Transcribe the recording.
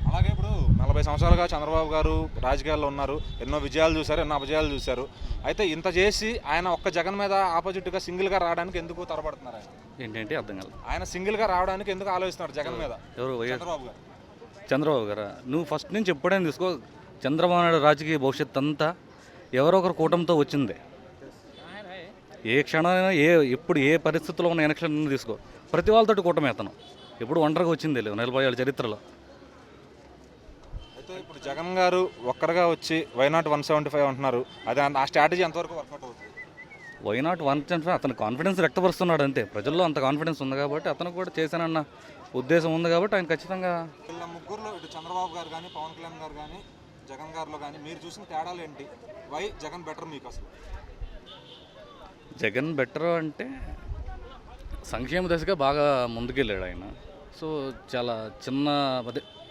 అలాగే ఇప్పుడు 40 సంవత్సరాలుగా చంద్రబాబు గారు రాజకీయాల్లో ఉన్నారు. ఎన్నో విజయాలు చూశారు, ఎన్నో అపజయాలు చూశారు. అయితే ఇంత చేసి ఆయన ఒక్క జగన్ మీద ఆపోజిట్గా సింగిల్గా రావడానికి ఎందుకు తరబడుతున్నారు? ఏంటంటే అర్థం కాలేదు. ఆయన సింగిల్గా రావడానికి ఎందుకు ఆలోచిస్తున్నారు జగన్ మీద? ఎవరు చంద్రబాబు గారు. చంద్రబాబు గారా? నువ్వు ఫస్ట్ నుంచి ఎప్పుడైనా తీసుకో, చంద్రబాబు నాయుడు రాజకీయ భవిష్యత్తు అంతా ఎవరో ఒకరు కూటమితో వచ్చింది. ఏ క్షణమైనా ఎప్పుడు ఏ పరిస్థితుల్లో ఉన్న ఎలక్షన్ తీసుకో, ప్రతి వాళ్ళతోటి కూటమి అతను ఎప్పుడు ఒంటరిగా వచ్చింది లేదు 40 ఏళ్ళ చరిత్రలో. అయితే ఇప్పుడు జగన్ గారు ఒక్కరిగా వచ్చి వైనాట్ 175 అంటున్నారు. అది ఆ స్ట్రాటజీ ఎంతవరకు వర్కౌట్ అవుతుంది? వైనాట్ 175 అతను కాన్ఫిడెన్స్ వ్యక్తపరుస్తున్నాడు అంతే. ప్రజల్లో అంత కాన్ఫిడెన్స్ ఉంది కాబట్టి అతను కూడా చేశానన్న ఉద్దేశం ఉంది కాబట్టి ఆయన ఖచ్చితంగా. వీళ్ళ ముగ్గురులో ఇటు చంద్రబాబు గారు కానీ, పవన్ కళ్యాణ్ గారు కానీ, జగన్ గారిలో కానీ మీరు చూసిన తేడాలు ఏంటి? వై జగన్ బెటర్ మీకు అసలు? జగన్ బెటర్ అంటే సంక్షేమ దశగా బాగా ముందుకెళ్ళాడు ఆయన. సో చాలా చిన్న అదే